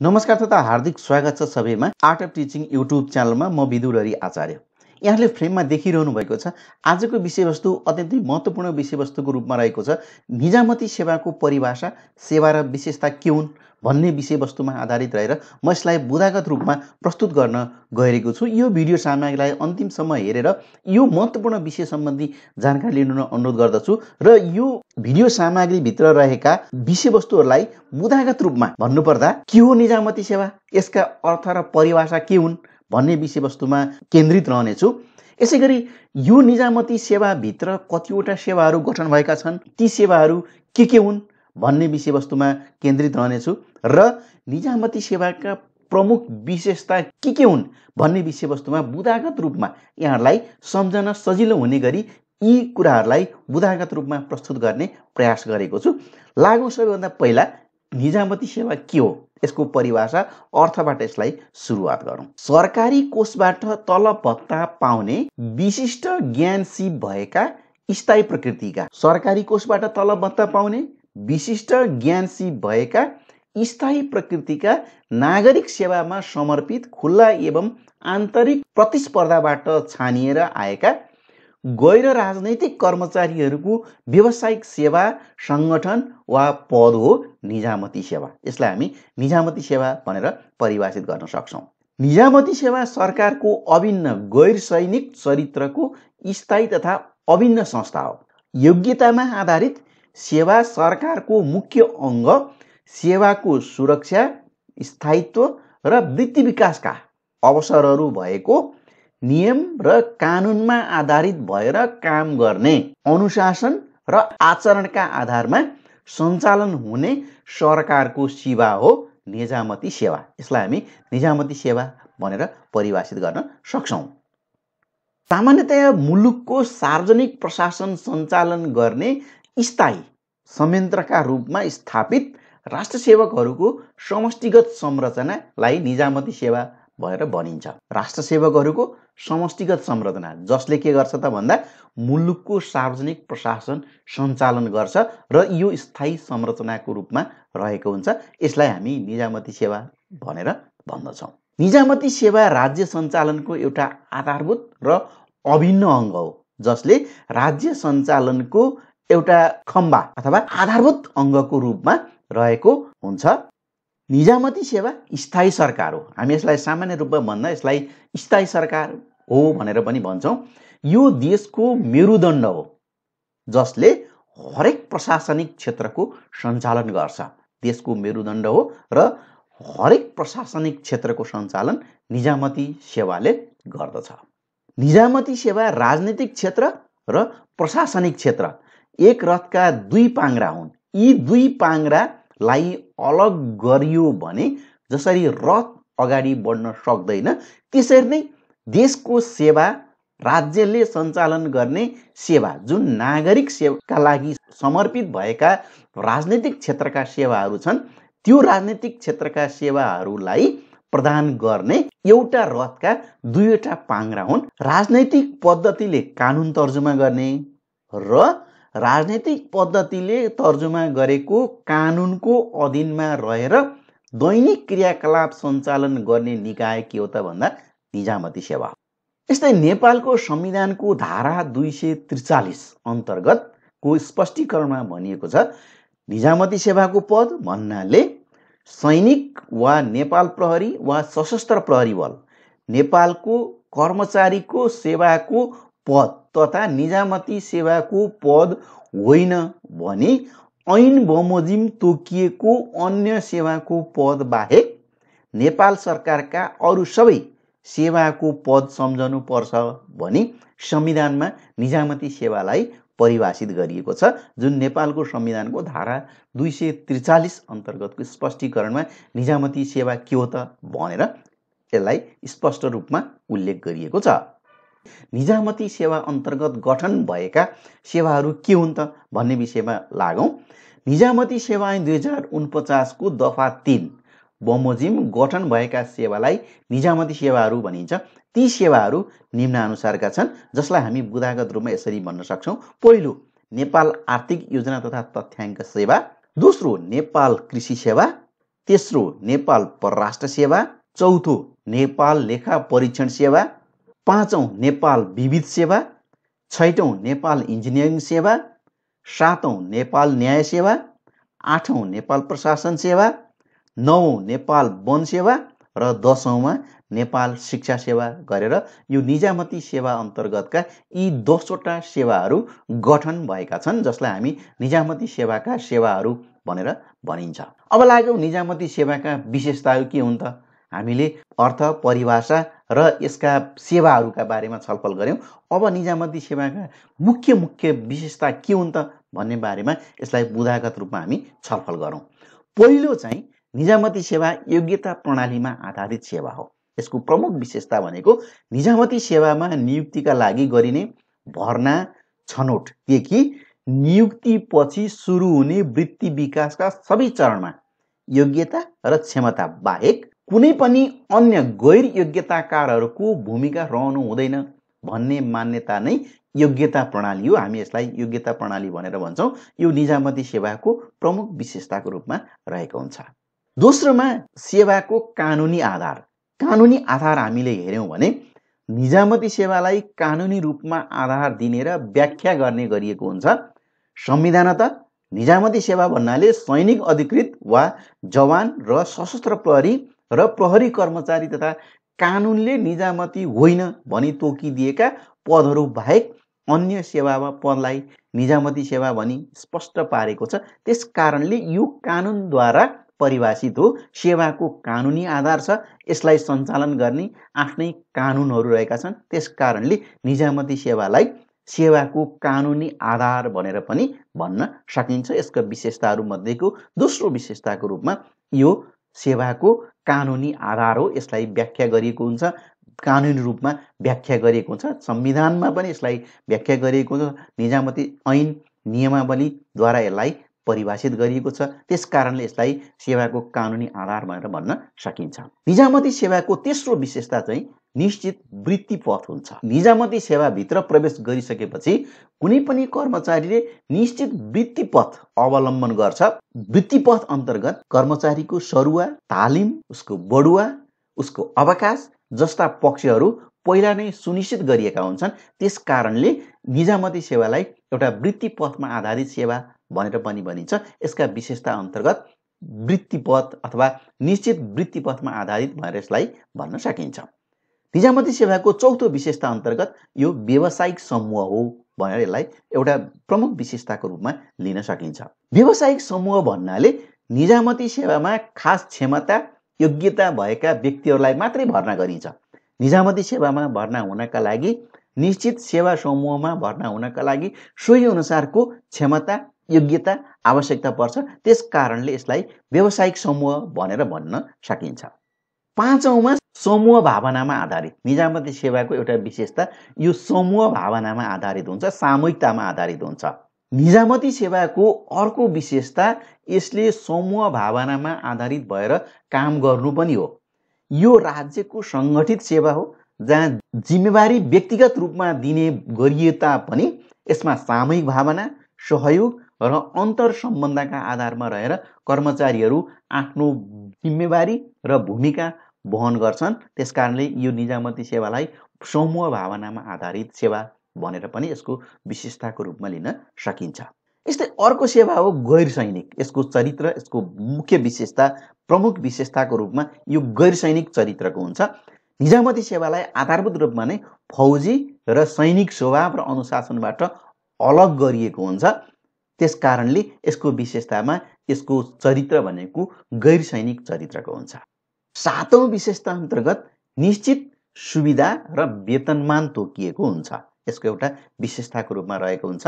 नमस्कार तथा हार्दिक स्वागत छ सबैमा आर्ट अफ टिचिङ युट्युब च्यानलमा म विदुरहरि आचार्य। यहाँले फ्रेममा देखिरहनु भएको छ आजको विषयवस्तु अत्यन्तै महत्त्वपूर्ण विषयवस्तुको रूपमा रहेको छ। निजामती सेवाको परिभाषा, सेवा र विशेषता के हुन् भन्ने विषयवस्तुमा आधारित रहेर म यसलाई बुदागत रूपमा प्रस्तुत गर्न गइरहेको छु। यो भिडियो सामग्रीलाई अन्तिमसम्म हेरेर यो महत्त्वपूर्ण विषय सम्बन्धी जानकारी लिन अनुरोध गर्दछु र यो भिडियो सामग्रीभित्र रहेका विषयवस्तुहरूलाई बुदागत रूपमा भन्नुपर्दा के हो निजामती सेवा, यसका अर्थ र परिभाषा के हुन् भन्ने विषयवस्तुमा केन्द्रित रहनेछु। यसैगरी यो निजामती सेवाभित्र कतिवटा सेवाहरू गठन भएका छन्, ती सेवाहरू के हुन् भन्ने विषयवस्तुमा केन्द्रित रहनेछु र निजामती सेवाका प्रमुख विशेषता के हुन् भन्ने विषयवस्तुमा बुदागत रूपमा यहाँहरूलाई सम्झन सजिलो हुने गरी यी कुराहरूलाई बुदागत रूपमा प्रस्तुत गर्ने प्रयास गरेको छु। लागौँ सबैभन्दा पहिला निजामती सेवा के हो, यसको परिभाषा अर्थबाट यसलाई सुरुवात गरौँ। सरकारी कोषबाट तलब भत्ता पाउने विशिष्ट ज्ञानसिप भएका स्थायी प्रकृतिका, सरकारी कोषबाट तलब भत्ता पाउने विशिष्ट ज्ञानसिप भएका स्थायी प्रकृतिका नागरिक सेवामा समर्पित खुल्ला एवं आन्तरिक प्रतिस्पर्धाबाट छानिएर आएका गैर राजनैतिक कर्मचारीहरूको व्यावसायिक सेवा संगठन वा पद हो निजामती सेवा। यसलाई हामी निजामती सेवा भनेर परिभाषित गर्न सक्छौँ। निजामती सेवा सरकारको अभिन्न गैर सैनिक चरित्रको स्थायी तथा अभिन्न संस्था हो। योग्यतामा आधारित सेवा सरकारको मुख्य अङ्ग, सेवाको सुरक्षा, स्थायित्व र वृत्ति विकासका अवसरहरू भएको नियम र कानुनमा आधारित भएर काम गर्ने, अनुशासन र आचरणका आधारमा सञ्चालन हुने सरकारको सेवा हो निजामती सेवा। यसलाई हामी निजामती सेवा भनेर परिभाषित गर्न सक्छौँ। सामान्यतया मुलुकको सार्वजनिक प्रशासन सञ्चालन गर्ने स्थायी संयन्त्रका रूपमा स्थापित राष्ट्रसेवकहरूको समष्टिगत संरचनालाई निजामती सेवा भएर भनिन्छ। राष्ट्रसेवकहरूको समष्टिगत संरचना जसले के गर्छ त भन्दा मुलुकको सार्वजनिक प्रशासन सञ्चालन गर्छ र यो स्थायी संरचनाको रूपमा रहेको हुन्छ। यसलाई हामी निजामती सेवा भनेर भन्दछौँ। निजामती सेवा राज्य सञ्चालनको एउटा आधारभूत र अभिन्न अङ्ग हो जसले राज्य सञ्चालनको एउटा खम्बा अथवा आधारभूत अङ्गको रूपमा रहेको हुन्छ। निजामती सेवा स्थायी सरकार हो। हामी यसलाई सामान्य रूपमा भन्दा यसलाई स्थायी सरकार हो भनेर पनि भन्छौँ। यो देशको मेरुदण्ड हो जसले हरेक प्रशासनिक क्षेत्रको सञ्चालन गर्छ। देशको मेरुदण्ड हो र हरेक प्रशासनिक क्षेत्रको सञ्चालन निजामती सेवाले गर्दछ। निजामती सेवा राजनीतिक क्षेत्र र प्रशासनिक क्षेत्र एक रथका दुई पाङ्ग्रा हुन्। यी दुई पाङ्ग्रालाई अलग गरियो भने जसरी रथ अगाडि बढ्न सक्दैन त्यसरी नै देशको सेवा, राज्यले सञ्चालन गर्ने सेवा, जुन नागरिक सेवाका लागि समर्पित भएका राजनीतिक क्षेत्रका सेवाहरू छन्, त्यो राजनीतिक क्षेत्रका सेवाहरूलाई प्रदान गर्ने एउटा रथका दुईवटा पाङ्ग्रा हुन्। राजनैतिक पद्धतिले कानुन तर्जुमा गर्ने र राजनैतिक पद्धतिले तर्जुमा गरेको कानुनको अधीनमा रहेर दैनिक क्रियाकलाप सञ्चालन गर्ने निकाय के हो त भन्दा निजामती सेवा। यस्तै नेपालको संविधानको धारा 243 अन्तर्गतको स्पष्टीकरणमा भनिएको छ, निजामती सेवाको पद भन्नाले सैनिक वा नेपाल प्रहरी वा सशस्त्र प्रहरी बल, नेपालको कर्मचारीको सेवाको पद तथा निजामती सेवाको पद होइन भने ऐन बमोजिम तोकिएको अन्य सेवाको पद बाहेक नेपाल सरकारका अरू सबै सेवाको पद सम्झनु पर्छ भनी संविधानमा निजामती सेवालाई परिभाषित गरिएको छ, जुन नेपालको संविधानको धारा 243 अन्तर्गतको स्पष्टीकरणमा निजामती सेवा के हो त भनेर यसलाई स्पष्ट रूपमा उल्लेख गरिएको छ। निजामती सेवा अन्तर्गत गठन भएका सेवाहरू के हुन् त भन्ने विषयमा लागौँ। निजामती सेवा ऐन 2049 को दफा 3 बमोजिम गठन भएका सेवालाई निजामती सेवाहरू भनिन्छ। ती सेवाहरू निम्नानुसारका छन् जसलाई हामी बुदागत रूपमा यसरी भन्न सक्छौँ। पहिलो, नेपाल आर्थिक योजना तथा तथ्याङ्क सेवा। दोस्रो, नेपाल कृषि सेवा। तेस्रो नेपाल परराष्ट्र सेवा, चौथो नेपाल लेखा परीक्षण सेवा, पाँचौं नेपाल विविध सेवा, छैटौं नेपाल इन्जिनियरिङ सेवा, सातौं नेपाल न्याय सेवा, आठौं नेपाल प्रशासन सेवा, नवौं नेपाल वन सेवा र 10औंमा नेपाल शिक्षा सेवा गरेर यो निजामती सेवा अन्तर्गतका यी 10वटा सेवाहरू गठन भएका छन्, जसलाई हामी निजामती सेवाका सेवाहरू भनेर भनिन्छ। अब लाग्यौं निजामती सेवाका विशेषताहरू के हुन् त? हामीले अर्थ, परिभाषा र यसका सेवाहरूका बारेमा छलफल गर्यौं। अब निजामती सेवाका मुख्य विशेषता के हुन् त भन्ने बारेमा यसलाई बुदागत रूपमा हामी छलफल गरौँ। पहिलो चाहिँ निजामती सेवा योग्यता प्रणालीमा आधारित सेवा हो। यसको प्रमुख विशेषता भनेको निजामती सेवामा नियुक्तिका लागि गरिने भर्ना छनौटदेखि नियुक्तिपछि सुरु हुने वृत्ति विकासका सबै चरणमा योग्यता र क्षमता बाहेक कुनै पनि अन्य गैर योग्यताकारहरूको भूमिका रहनु हुँदैन भन्ने मान्यता नै योग्यता प्रणाली हो। हामी यसलाई योग्यता प्रणाली भनेर भन्छौँ। यो निजामती सेवाको प्रमुख विशेषताको रूपमा रहेको हुन्छ। दोस्रोमा सेवाको कानुनी आधार। कानुनी आधार हामीले हेर्यौं भने निजामती सेवालाई कानुनी रूपमा आधार दिने र व्याख्या गर्ने गरिएको हुन्छ। संविधानतः निजामती सेवा भन्नाले सैनिक अधिकृत वा जवान र सशस्त्र प्रहरी र प्रहरी कर्मचारी तथा कानुनले निजामती होइन भनी तोकिदिएका पदहरू बाहेक अन्य सेवा वा पदलाई निजामती सेवा भनी स्पष्ट पारेको छ। त्यस कारणले यो कानुनद्वारा परिभाषित हो। सेवाको कानुनी आधार छ, यसलाई सञ्चालन गर्ने आफ्नै कानुनहरू रहेका छन्। त्यस कारणले निजामती सेवालाई सेवाको कानुनी आधार भनेर पनि भन्न सकिन्छ। यसका विशेषताहरू मध्येको दोस्रो विशेषताको रूपमा यो सेवाको कानुनी आधार हो। यसलाई व्याख्या गरिएको हुन्छ, कानुनी रूपमा व्याख्या गरिएको हुन्छ। संविधानमा पनि यसलाई व्याख्या गरिएको हुन्छ। निजामती ऐन नियमावलीद्वारा यसलाई परिभाषित गरिएको छ। त्यस कारणले यसलाई सेवाको कानुनी आधार भनेर भन्न सकिन्छ। निजामती सेवाको तेस्रो विशेषता चाहिँ निश्चित वृत्ति पथ हुन्छ। निजामती सेवाभित्र प्रवेश गरिसकेपछि कुनै पनि कर्मचारीले निश्चित वृत्ति पथ अवलम्बन गर्छ। वृत्ति पथ अन्तर्गत कर्मचारीको सरुवा, तालिम, उसको बढुवा, उसको अवकाश जस्ता पक्षहरू पहिला नै सुनिश्चित गरिएका हुन्छन्। त्यस कारणले निजामती सेवालाई एउटा वृत्ति पथमा आधारित सेवा भनेर पनि भनिन्छ। यसका विशेषता अन्तर्गत वृत्ति पथ अथवा निश्चित वृत्ति पथमा आधारित भनेर यसलाई भन्न सकिन्छ। निजामती सेवाको चौथो विशेषता अन्तर्गत यो व्यावसायिक समूह हो भनेर यसलाई एउटा प्रमुख विशेषताको रूपमा लिन सकिन्छ। व्यावसायिक समूह भन्नाले निजामती सेवामा खास क्षमता, योग्यता भएका व्यक्तिहरूलाई मात्रै भर्ना गरिन्छ। निजामती सेवामा भर्ना हुनका लागि, निश्चित सेवा समूहमा भर्ना हुनका लागि सोही अनुसारको क्षमता, योग्यता, आवश्यकता पर्छ। त्यस कारणले यसलाई व्यावसायिक समूह भनेर भन्न सकिन्छ। पाँचौंमा समूह भावनामा आधारित। निजामती सेवाको एउटा विशेषता यो समूह भावनामा आधारित हुन्छ, सामूहिकतामा आधारित हुन्छ। निजामती सेवाको अर्को विशेषता यसले समूह भावनामा आधारित भएर काम गर्नु पनि हो। यो राज्यको सङ्गठित सेवा हो जहाँ जिम्मेवारी व्यक्तिगत रूपमा दिने गरिए तापनि यसमा सामूहिक भावना, सहयोग र अन्तर सम्बन्धका आधारमा रहेर कर्मचारीहरू आफ्नो जिम्मेवारी र भूमिका वहन गर्छन्। त्यसकारणले यो निजामती सेवालाई समूह भावनामा आधारित सेवा भनेर पनि यसको विशेषताको रूपमा लिन सकिन्छ। यस्तै अर्को सेवा हो गैर सैनिक। यसको चरित्र, यसको मुख्य विशेषता, प्रमुख विशेषताको रूपमा यो गैर सैनिक चरित्रको हुन्छ। निजामती सेवालाई आधारभूत रूपमा नै फौजी र सैनिक स्वभाव र अनुशासनबाट अलग गरिएको हुन्छ। त्यस कारणले यसको विशेषतामा यसको चरित्र भनेको गैर सैनिक चरित्रको हुन्छ। सातौं विशेषता अन्तर्गत निश्चित सुविधा र वेतनमान तोकिएको हुन्छ। यसको एउटा विशेषताको रूपमा रहेको हुन्छ।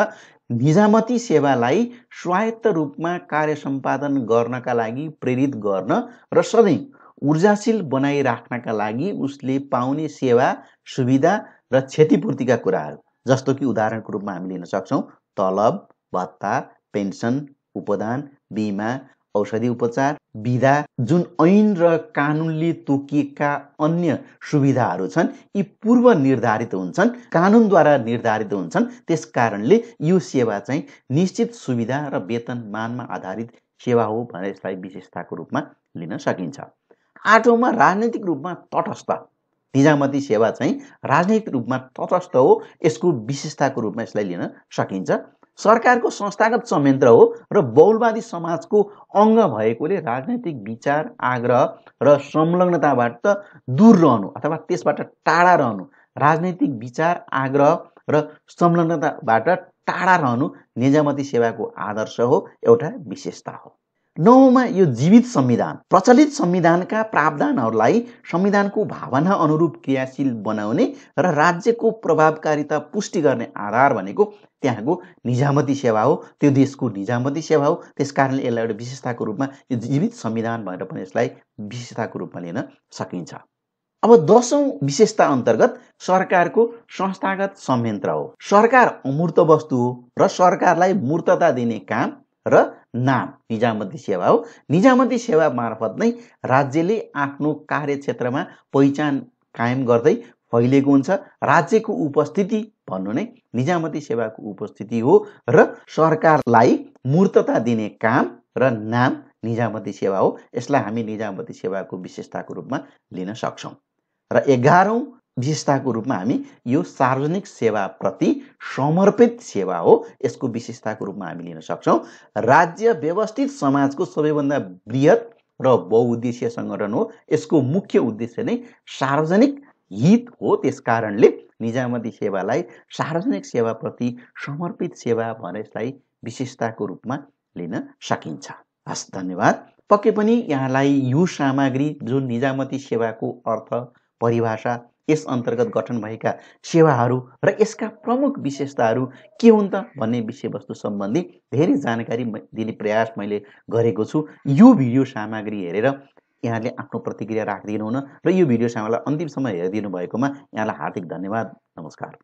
निजामती सेवालाई स्वायत्त रूपमा कार्य सम्पादन गर्नका लागि प्रेरित गर्न र सधैँ ऊर्जाशील बनाइराख्नका लागि उसले पाउने सेवा, सुविधा र क्षतिपूर्तिका कुराहरू, जस्तो कि उदाहरणको रूपमा हामी लिन सक्छौँ तलब, भत्ता, पेन्सन, उपदान, बिमा, औषधि उपचार, बिदा, जुन ऐन र कानुनले तोकिएका अन्य सुविधाहरू छन्, यी पूर्व निर्धारित हुन्छन्, कानुनद्वारा निर्धारित हुन्छन्। त्यस कारणले यो सेवा चाहिँ निश्चित सुविधा र वेतनमानमा आधारित सेवा हो भनेर यसलाई विशेषताको रूपमा लिन सकिन्छ। 8औँमा राजनैतिक रूपमा तटस्थ। निजामती सेवा चाहिँ राजनैतिक रूपमा तटस्थ हो, यसको विशेषताको रूपमा यसलाई लिन सकिन्छ। सरकारको संस्थागत संयन्त्र हो र बहुलवादी समाजको अङ्ग भएकोले राजनैतिक विचार, आग्रह र संलग्नताबाट दूर रहनु अथवा त्यसबाट टाढा रहनु, राजनैतिक विचार, आग्रह र संलग्नताबाट टाढा रहनु निजामती सेवाको आदर्श हो, एउटा विशेषता हो। 9औँमा यो जीवित संविधान। प्रचलित संविधानका प्रावधानहरूलाई संविधानको भावना अनुरूप क्रियाशील बनाउने र राज्यको प्रभावकारिता पुष्टि गर्ने आधार भनेको त्यहाँको निजामती सेवा हो, त्यो देशको निजामती सेवा हो। त्यसकारणले यसलाई एउटा विशेषताको रूपमा यो जीवित संविधान भनेर पनि यसलाई विशेषताको रूपमा लिन सकिन्छ। अब 10औँ विशेषता अन्तर्गत सरकारको संस्थागत संयन्त्र हो। सरकार अमूर्त वस्तु हो र सरकारलाई मूर्तता दिने काम र नाम निजामती सेवा हो। निजामती सेवा मार्फत नै राज्यले आफ्नो कार्यक्षेत्रमा पहिचान कायम गर्दै फैलिएको हुन्छ। राज्यको उपस्थिति भन्नु नै निजामती सेवाको उपस्थिति हो र सरकारलाई मूर्तता दिने काम र नाम निजामती सेवा हो। यसलाई हामी निजामती सेवाको विशेषताको रूपमा लिन सक्छौँ। र 11औँ विशेषताको रूपमा हामी यो सार्वजनिक सेवाप्रति समर्पित सेवा हो, यसको विशेषताको रूपमा हामी लिन सक्छौँ। राज्य व्यवस्थित समाजको सबैभन्दा बृहत र बहुउद्देश्य सङ्गठन हो। यसको मुख्य उद्देश्य नै सार्वजनिक हित हो। त्यसकारणले निजामती सेवालाई सार्वजनिक सेवाप्रति समर्पित सेवा भनेर यसलाई विशेषताको रूपमा लिन सकिन्छ। हस्, धन्यवाद। पक्कै पनि यहाँलाई यो सामग्री जुन निजामती सेवाको अर्थ, परिभाषा, यस अन्तर्गत गठन भएका सेवाहरू र यसका प्रमुख विशेषताहरू के हुन् त भन्ने विषयवस्तु सम्बन्धी धेरै जानकारी दिने प्रयास मैले गरेको छु। यो भिडियो सामग्री हेरेर यहाँले आफ्नो प्रतिक्रिया राखिदिनु हुन र यो भिडियो सामग्रीलाई अन्तिमसम्म हेरिदिनु भएकोमा यहाँलाई हार्दिक धन्यवाद। नमस्कार।